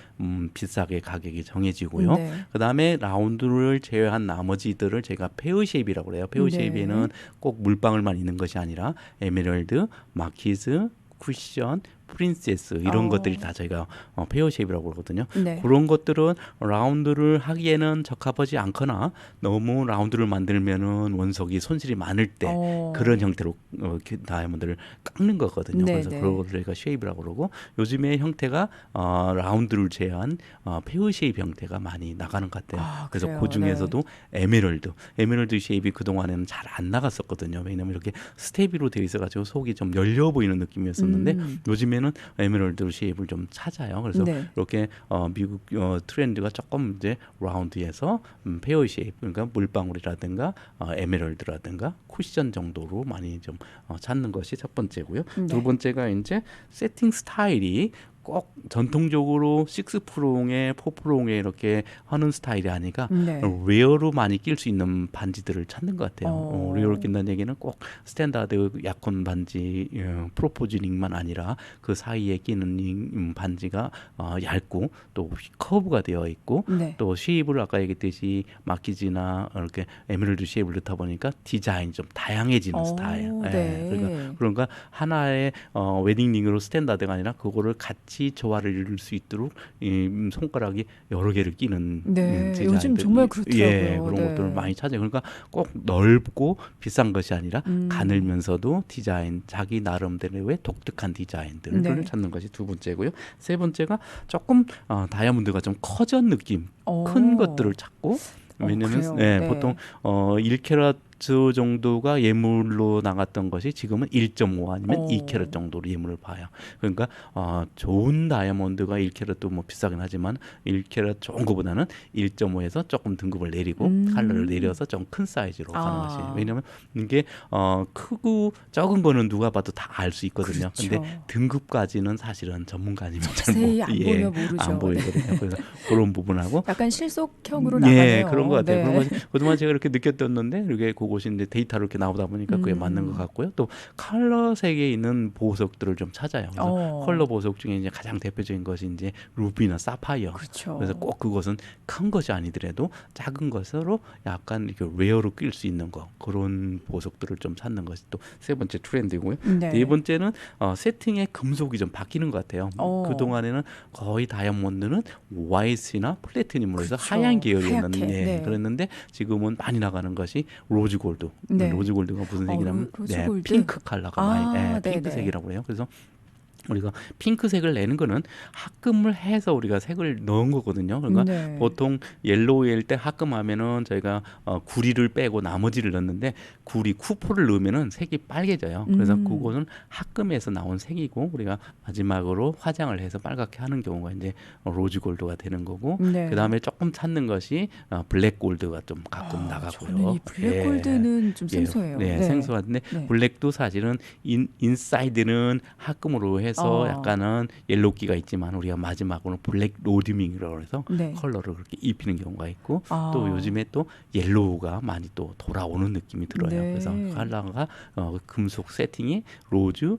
비싸게 가격이 정해지고요. 네. 그다음에 라운드를 제외한 나머지들을 제가 페어 쉐입이라고 그래요. 페어 쉐입에는 꼭 물방울만 있는 것이 아니라 에메랄드, 마키즈, 쿠션, 프린세스 이런 것들이 다 저희가 페어 쉐입이라고 그러거든요. 네. 그런 것들은 라운드를 하기에는 적합하지 않거나 너무 라운드를 만들면은 원석이 손실이 많을 때 그런 형태로 다이아몬드를 깎는 거거든요. 네, 그래서 네. 그걸 저희가 쉐입이라고 그러고 요즘의 형태가 라운드를 제한 페어 쉐입 형태가 많이 나가는 것 같아요. 그래서 그래요. 그 중에서도 에메랄드 쉐입이 그동안에는 잘 안 나갔었거든요. 왜냐하면 이렇게 스테비로 되어 있어가지고 속이 좀 열려 보이는 느낌이었었는데 요즘에는 에메랄드 쉐입을 좀 찾아요. 그래서 네. 이렇게 미국 트렌드가 조금 이제 라운드에서 페어 쉐입 그러니까 물방울이라든가 에메랄드라든가 쿠션 정도로 많이 좀 찾는 것이 첫 번째고요. 네. 두 번째가 이제 세팅 스타일이 꼭 전통적으로 6프롱에 4프롱에 이렇게 하는 스타일이 아니라 네. 레어로 많이 낄 수 있는 반지들을 찾는 것 같아요. 레어로 낀다는 얘기는 꼭 스탠다드 약혼 반지 프로포즈링만 아니라 그 사이에 끼는 반지가 얇고 또 커브가 되어 있고 네. 또 쉐입을 아까 얘기했듯이 마키지나 이렇게 에메랄드 쉐입을 넣다 보니까 디자인이 좀 다양해지는 스타일. 네. 그러니까 하나의 웨딩링으로 스탠다드가 아니라 그거를 같이 조화를 이룰 수 있도록 이 손가락이 여러 개를 끼는 네. 디자인들. 요즘 정말 그렇더라고요. 예, 그런 네. 것들을 많이 찾아요. 그러니까 꼭 넓고 비싼 것이 아니라 가늘면서도 디자인 자기 나름대로의 독특한 디자인들을 네. 찾는 것이 두 번째고요. 세 번째가 조금 다이아몬드가 좀 커진 느낌, 큰 것들을 찾고 왜냐면 그래요? 네. 보통 1캐럿 정도가 예물로 나갔던 것이 지금은 1.5 아니면 2캐럿 정도로 예물을 봐요. 그러니까 좋은 다이아몬드가 1캐럿도 뭐 비싸긴 하지만 1캐럿 좋은 것보다는 1.5에서 조금 등급을 내리고 컬러를 내려서 좀 큰 사이즈로 가는 것이. 왜냐하면 이게 크고 적은 거는 누가 봐도 다 알 수 있거든요. 그렇죠. 근데 등급까지는 사실은 전문가 아니면 자세히 안 보면 모르죠. 안 보이거든요. 그래서 그런 부분하고 약간 실속형으로 나가네요. 그런 것 같아요. 네. 그런 것이 그동안 제가 이렇게 느꼈었는데 이렇게 그것이 이제 데이터로 이렇게 나오다 보니까 그게 맞는 것 같고요. 또 컬러 색에 있는 보석들을 좀 찾아요. 그래서 컬러 보석 중에 이제 가장 대표적인 것이 이제 루비나 사파이어. 그렇죠. 그래서 꼭 그것은 큰 것이 아니더라도 작은 것으로 약간 이렇게 레어로 낄 수 있는 거 그런 보석들을 좀 찾는 것이 또 세 번째 트렌드고요. 네. 네 번째는 세팅의 금속이 좀 바뀌는 것 같아요. 그 동안에는 거의 다이아몬드는 YC나 플래티늄으로 해서 그렇죠. 하얀 계열이었는데 하얗게, 네. 그랬는데 지금은 많이 나가는 것이 로즈 골드. 네. 로즈 골드가 무슨 색이냐면 로즈 골드? 핑크 컬러가 많이 네네. 핑크색이라고 해요. 그래서 우리가 핑크색을 내는 거는 합금을 해서 우리가 색을 넣은 거거든요. 그러니까 네. 보통 옐로우일 때 합금하면은 저희가 구리를 빼고 나머지를 넣는데 구리 쿠포를 넣으면은 색이 빨개져요. 그래서 그거는 합금에서 나온 색이고 우리가 마지막으로 화장을 해서 빨갛게 하는 경우가 이제 로즈 골드가 되는 거고 네. 그다음에 조금 찾는 것이 블랙 골드가 좀 가끔 나가고요. 저는 이 블랙 골드는 좀 생소해요. 네, 생소한데 네. 블랙도 사실은 인사이드는 합금으로 해서 약간은 옐로우기가 있지만 우리가 마지막으로 블랙 로디밍이라고 해서 네. 컬러를 그렇게 입히는 경우가 있고 또 요즘에 또 옐로우가 많이 또 돌아오는 느낌이 들어요. 네. 그래서 컬러가 금속 세팅이 로즈,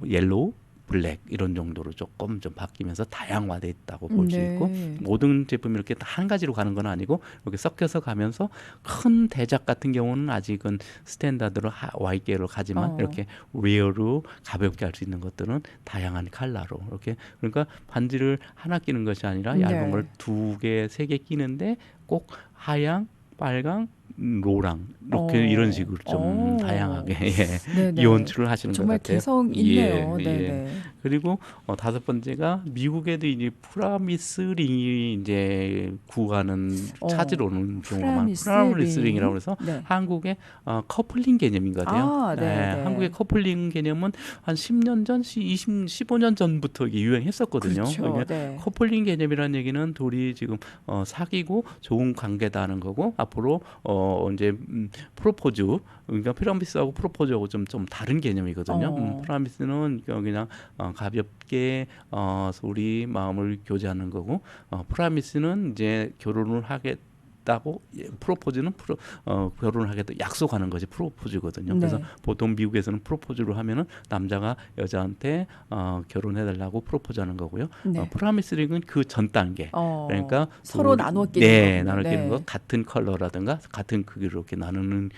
옐로우, 블랙 이런 정도로 조금 좀 바뀌면서 다양화돼 있다고 볼 수 네. 있고 모든 제품이 이렇게 다 한 가지로 가는 건 아니고 이렇게 섞여서 가면서 큰 대작 같은 경우는 아직은 스탠다드로 Y계로 가지만 이렇게 레어로 가볍게 할 수 있는 것들은 다양한 컬러로 이렇게 그러니까 반지를 하나 끼는 것이 아니라 얇은 네. 걸 2개, 3개 끼는데 꼭 하양, 빨강, 로랑 이렇게 이런 식으로 좀 다양하게 네네. 이온출을 하시는 것 정말 같아요. 개성 있네요. 예. 네네. 그리고 다섯 번째가 미국에도 이제 프라미스 링이 이제 구하는 찾으러 오는 경우가 많아요. 프라미스 링이라고 해서 네. 한국의 커플링 개념인 것 같아요. 네. 한국의 커플링 개념은 한 10년 전, 15년 전부터 이게 유행했었거든요. 그렇죠. 그러니까 네. 커플링 개념이라는 얘기는 둘이 지금 사귀고 좋은 관계다는 거고 앞으로 이제 프로포즈 그러니까 피라미스하고 프로포즈하고 좀 다른 개념이거든요. 피라미스는 그냥 가볍게 우리 마음을 교제하는 거고 프라미스는 이제 결혼을 하게 있다고 프로포즈는 결혼을 하겠다 약속하는 것이 프로포즈거든요. 네. 그래서 보통 미국에서는 프로포즈를 하면은 남자가 여자한테 결혼해달라고 프로포즈하는 거고요. 네. 프라미스링은 그 전 단계. 그러니까 서로 나눠 끼는 네, 거군요. 나눠 끼는 네. 거 같은 컬러라든가 같은 크기로 이렇게 나누는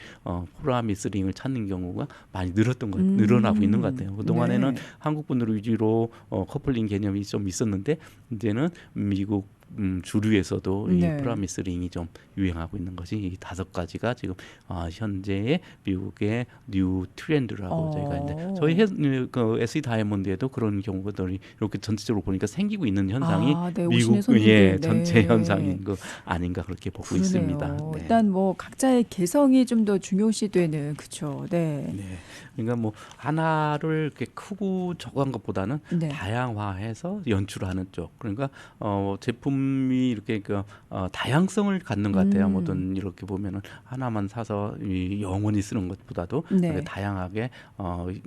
프라미스링을 찾는 경우가 많이 늘어나고 있는 것 같아요. 그 동안에는 네. 한국 분들 위주로 커플링 개념이 좀 있었는데 이제는 미국 주류에서도 이 네. 프라미스 링이 좀 유행하고 있는 것이 이 5가지가 지금 현재의 미국의 뉴 트렌드라고 저희가 이제 저희 그 SE 다이아몬드에도 그런 경우들이 이렇게 전체적으로 보니까 생기고 있는 현상이 네, 미국 오시는 손님들. 전체 네. 현상인 거 아닌가 그렇게 보고 그러네요. 있습니다. 네. 일단 뭐 각자의 개성이 좀 더 중요시되는 그렇죠. 네. 네. 그러니까 뭐 하나를 이렇게 크고 저거한 것보다는 네. 다양화해서 연출하는 쪽. 그러니까 제품이 이렇게 다양성을 갖는 것 같아요. 뭐든 이렇게 보면은 하나만 사서 영원히 쓰는 것보다도 네. 이렇게 다양하게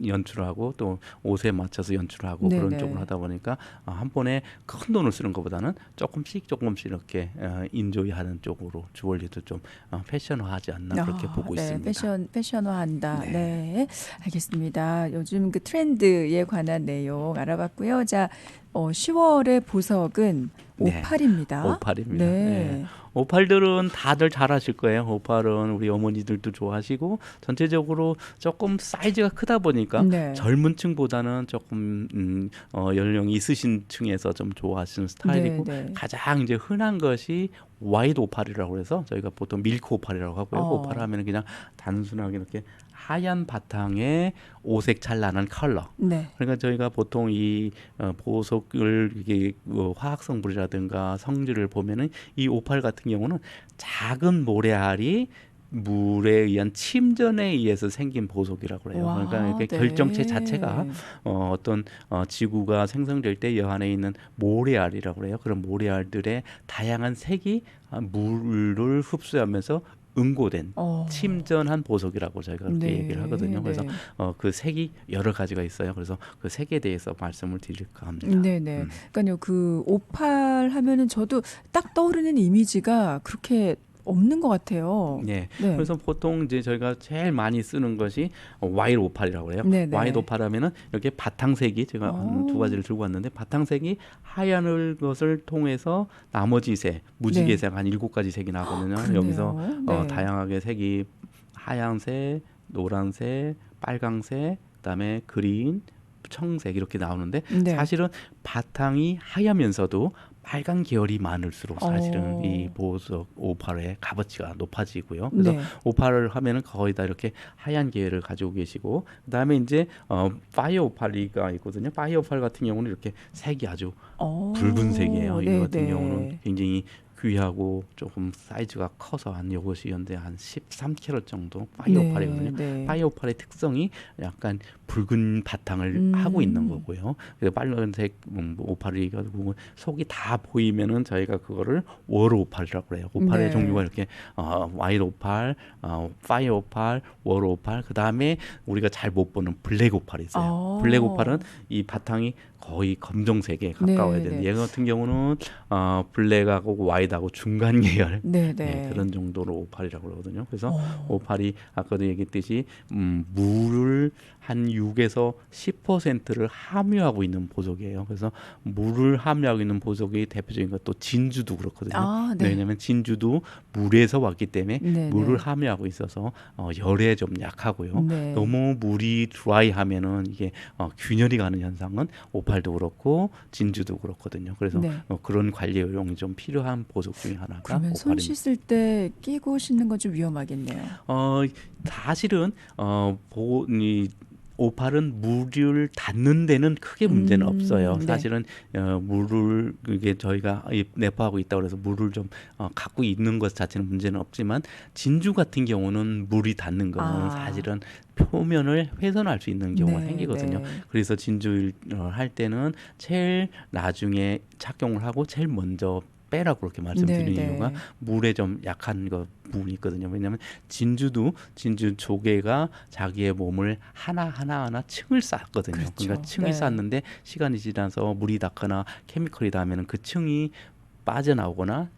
연출하고 또 옷에 맞춰서 연출하고 네, 그런 네. 쪽으로 하다 보니까 한 번에 큰 돈을 쓰는 것보다는 조금씩 이렇게 인조이하는 쪽으로 주얼리도 좀 패션화하지 않나 그렇게 보고 네, 있습니다. 패션화한다. 네. 네. 알겠습니다. 요즘 그 트렌드에 관한 내용 알아봤고요. 자, 10월의 보석은 네. 오팔입니다. 오팔입니다. 네. 네. 오팔들은 다들 잘 아실 거예요. 오팔은 우리 어머니들도 좋아하시고 전체적으로 조금 사이즈가 크다 보니까 네. 젊은 층보다는 조금 연령이 있으신 층에서 좀 좋아하시는 스타일이고 네, 네. 가장 이제 흔한 것이 와이드 오팔이라고 해서 저희가 보통 밀크 오팔이라고 하고요. 오팔 하면 그냥 단순하게 이렇게 하얀 바탕에 오색 찬란한 컬러. 네. 그러니까 저희가 보통 이 보석을 이게 화학 성분이라든가 성질을 보면은 이 오팔 같은 경우는 작은 모래알이 물에 의한 침전에 의해서 생긴 보석이라고 해요. 와, 그러니까 이렇게 네. 결정체 자체가 어떤 지구가 생성될 때 여 안에 있는 모래알이라고 해요. 그런 모래알들의 다양한 색이 물을 흡수하면서 응고된 침전한 보석이라고 저희가 그렇게 네, 얘기를 하거든요. 그래서 네. 그 색이 여러 가지가 있어요. 그래서 그 색에 대해서 말씀을 드릴까 합니다. 네네. 그러니까요, 그 오팔 하면은 저도 딱 떠오르는 이미지가 그렇게 없는 것 같아요. 네. 네. 그래서 보통 이제 저희가 제일 많이 쓰는 것이 와이드 오팔이라고 해요. 네네. 와이드 오팔하면은 이렇게 바탕색이 제가 두 가지를 들고 왔는데 바탕색이 하얀 것을 통해서 나머지 색, 무지개색 한 7가지 색이 나거든요. 그러네요. 여기서 네. 다양하게 색이 하얀색, 노란색, 빨강색, 그다음에 그린, 청색 이렇게 나오는데 네. 사실은 바탕이 하얗면서도 빨간 계열이 많을수록 사실은 이 보석 오팔의 값어치가 높아지고요. 그래서 네. 오팔을 하면은 거의 다 이렇게 하얀 계열을 가지고 계시고 그다음에 이제 파이어 오팔이가 있거든요. 파이어 오팔 같은 경우는 이렇게 색이 아주 붉은색이에요. 이거 같은 경우는 굉장히 귀하고 조금 사이즈가 커서 한 이것이 연대 한 13캐럿 정도 파이어 오팔이거든요. 네. 파이어 오팔의 특성이 약간 붉은 바탕을 하고 있는 거고요. 그래서 빨간색 오팔이 가지고 속이 다 보이면은 저희가 그거를 월 오팔이라고 해요. 오팔의 네. 종류가 이렇게 와이드 오팔, 파이어 오팔, 월 오팔, 그 다음에 우리가 잘 못 보는 블랙 오팔이 있어요. 블랙 오팔은 이 바탕이 거의 검정색에 가까워야 네, 되는데 네. 얘 같은 경우는 블랙하고 와이드하고 중간 계열 네, 네, 네. 그런 정도로 오팔이라고 그러거든요. 그래서 오팔이 아까도 얘기했듯이 물을 한 6에서 10%를 함유하고 있는 보석이에요. 그래서 물을 함유하고 있는 보석이 대표적인 것도 진주도 그렇거든요. 네. 왜냐하면 진주도 물에서 왔기 때문에 네, 물을 네. 함유하고 있어서 열에 좀 약하고요. 네. 너무 물이 드라이하면은 이게 균열이 가는 현상은 오팔도 그렇고 진주도 그렇거든요. 그래서 네. 그런 관리 요령이 좀 필요한 보석 중에 하나가 그러면 손 오팔입니다. 씻을 때 끼고 씻는 건 좀 위험하겠네요. 사실은 이 오팔은 물을 닿는 데는 크게 문제는 없어요. 네. 사실은 물을 이게 저희가 내포하고 있다고 해서 물을 좀 갖고 있는 것 자체는 문제는 없지만 진주 같은 경우는 물이 닿는 거는 사실은 표면을 훼손할 수 있는 경우가 네, 생기거든요. 네. 그래서 진주를 할 때는 제일 나중에 착용을 하고 제일 먼저 빼라고 그렇게 말씀드리는 네, 네. 이유가 물에 좀 약한 부분이 있거든요. 왜냐하면 진주 조개가 자기의 몸을 하나 층을 쌓거든요. 그렇죠. 그러니까 층을 네. 쌓는데 시간이 지나서 물이 닿거나 케미컬이 닿으면 그 층이 빠져나오거나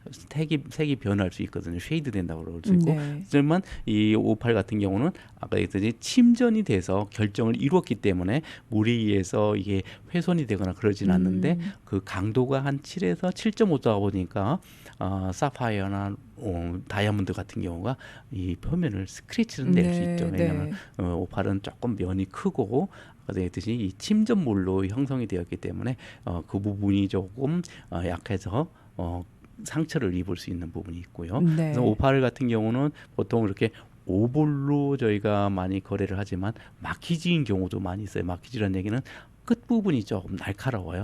색이 변할 수 있거든요. 쉐이드 된다고 그럴 수 있고. 네. 하지만 이 58 같은 경우는 아까 얘기했듯이 침전이 돼서 결정을 이루었기 때문에 물에 의해서 이게 훼손이 되거나 그러진 않는데 그 강도가 한 7에서 7.5다 보니까 사파이어나 다이아몬드 같은 경우가 이 표면을 스크래치는 낼 수 네, 있죠. 왜냐하면 58은 조금 면이 크고 아까 얘기했듯이 이 침전물로 형성이 되었기 때문에 그 부분이 조금 약해서 상처를 입을 수 있는 부분이 있고요. 네. 그래서 58 같은 경우는 보통 이렇게 오볼로 저희가 많이 거래를 하지만 마키지인 경우도 많이 있어요. 마키지라는 얘기는 끝 부분이 조금 날카로워요.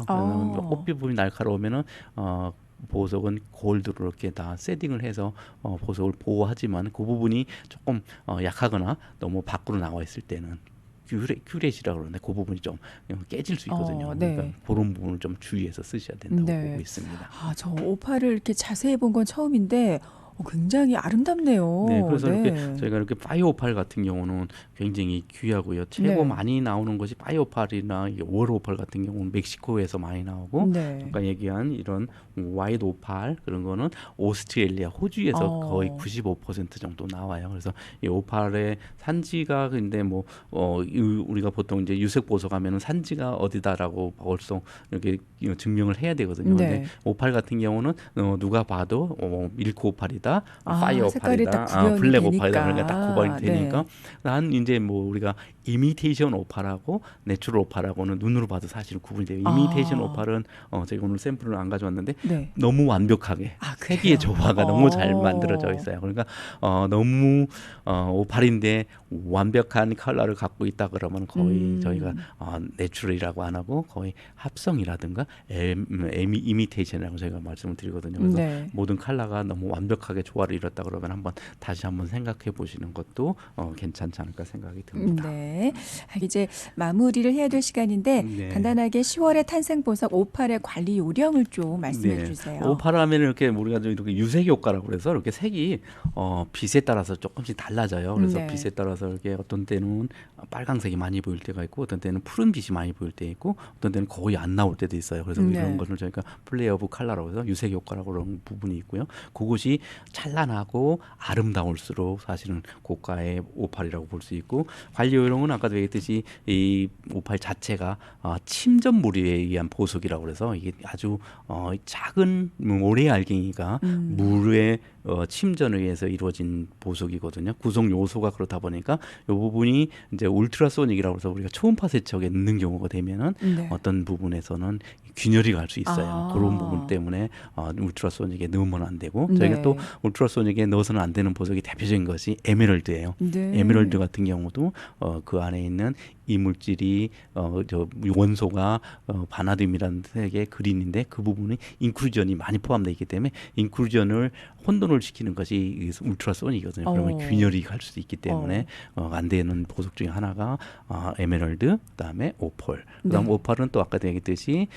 꽃 부분이 날카로우면은 보석은 골드로 이렇게 다 세팅을 해서 보석을 보호하지만 그 부분이 조금 약하거나 너무 밖으로 나와 있을 때는 큐렛이라고 그러는데 그 부분이 좀 깨질 수 있거든요. 네. 그러니까 그런 부분을 좀 주의해서 쓰셔야 된다고 네. 보고 있습니다. 저 오팔을 이렇게 자세히 본 건 처음인데 굉장히 아름답네요. 네, 그래서 네. 이렇게 저희가 이렇게 파이오팔 같은 경우는 굉장히 귀하고요. 최고 네. 많이 나오는 것이 파이오팔이나 월오팔 같은 경우는 멕시코에서 많이 나오고, 네. 아까 얘기한 이런 와이드 오팔 그런 거는 오스트레일리아, 호주에서 거의 95% 정도 나와요. 그래서 이 오팔의 산지가 근데 뭐 우리가 보통 이제 유색 보석하면은 산지가 어디다라고 벌써 이렇게 증명을 해야 되거든요. 네. 근데 오팔 같은 경우는 누가 봐도 밀크 오팔이다. 파이어 색깔이 오팔이다, 딱 구별이 블랙 되니까. 오팔이다, 그러니까 딱 구분이 되니까 네. 난 이제 뭐 우리가 이미테이션 오팔하고 내추럴 오팔하고는 눈으로 봐도 사실 구분이 돼요. 이미테이션 오팔은 제가 오늘 샘플을 안 가져왔는데 네. 너무 완벽하게 색의 조화가 너무 잘 만들어져 있어요. 그러니까 너무 오팔인데 완벽한 컬러를 갖고 있다 그러면 거의 저희가 내추럴이라고 안 하고 거의 합성이라든가 이미테이션이라고 저희가 말씀을 드리거든요. 그래서 네. 모든 컬러가 너무 완벽하게 조화를 이뤘다 그러면 다시 한번 생각해 보시는 것도 괜찮지 않을까 생각이 듭니다. 네. 이제 마무리를 해야 될 시간인데 네. 간단하게 10월의 탄생 보석 오팔의 관리 요령을 좀 말씀해 주세요. 오팔하면 이렇게 우리가 좀 이렇게 유색 효과라고 그래서 이렇게 색이 빛에 따라서 조금씩 달라져요. 그래서 네. 빛에 따라서 이렇게 어떤 때는 빨강색이 많이 보일 때가 있고 어떤 때는 푸른 빛이 많이 보일 때 있고 어떤 때는 거의 안 나올 때도 있어요. 그래서 네. 이런 것을 저희가 플레이 오브 컬러라고 해서 유색 효과라고 그런 부분이 있고요. 그것이 찬란하고 아름다울수록 사실은 고가의 오팔이라고 볼 수 있고 관리 요령은 아까도 얘기했듯이 이 오팔 자체가 침전물에 의한 보석이라고 그래서 이게 아주 작은 모래 알갱이가 물에 침전에 의해서 이루어진 보석이거든요. 구성 요소가 그렇다 보니까 이 부분이 이제 울트라소닉이라고 해서 우리가 초음파 세척에 넣는 경우가 되면은 네. 어떤 부분에서는 균열이 갈 수 있어요. 그런 부분 때문에 울트라소닉에 넣으면 안 되고 저희가 네. 또 울트라소닉에 넣어서는 안 되는 보석이 대표적인 것이 에메랄드예요. 네. 에메랄드 같은 경우도 그 안에 있는 이물질이 원소가 바나듐이라는 색의 그린인데 그 부분이 인크루전이 많이 포함되어 있기 때문에 인크루전을 혼돈을 시키는 것이 울트라소닉이거든요. 그러면 균열이 갈 수도 있기 때문에 안 되는 보석 중에 하나가 에메랄드, 그다음에 오펄. 그다음 네. 오펄은 또 아까 얘기했듯이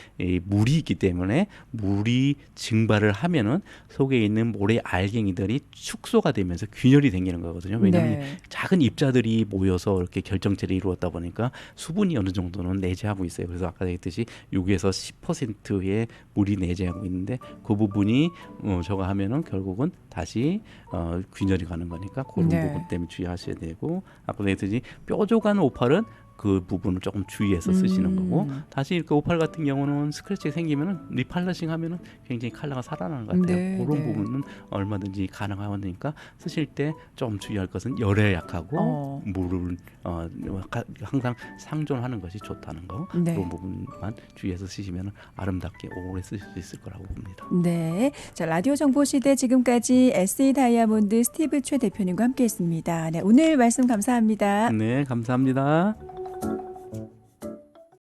물이 있기 때문에 물이 증발을 하면은 속에 있는 모래 알갱이들이 축소가 되면서 균열이 생기는 거거든요. 왜냐하면 네. 작은 입자들이 모여서 이렇게 결정체를 이루었다 보니까 수분이 어느 정도는 내재하고 있어요. 그래서 아까 얘기했듯이 6에서 10%의 물이 내재하고 있는데 그 부분이 저거 하면은 결국은 다시 균열이 가는 거니까 그런 네. 부분 때문에 주의하셔야 되고 아까 얘기했듯이 뾰족한 오팔은 그 부분을 조금 주의해서 쓰시는 거고 다시 이렇게 오팔 같은 경우는 스크래치가 생기면은 리팔러싱 하면은 굉장히 컬러가 살아나는 것 같아요. 네, 그런 네. 부분은 얼마든지 가능하니까 쓰실 때 좀 주의할 것은 열에 약하고 물을 항상 상존하는 것이 좋다는 거 네. 그런 부분만 주의해서 쓰시면 아름답게 오래 쓰실 수 있을 거라고 봅니다. 네. 자, 라디오 정보 시대 지금까지 SE 다이아몬드 스티브 최 대표님과 함께했습니다. 네, 오늘 말씀 감사합니다. 네, 감사합니다.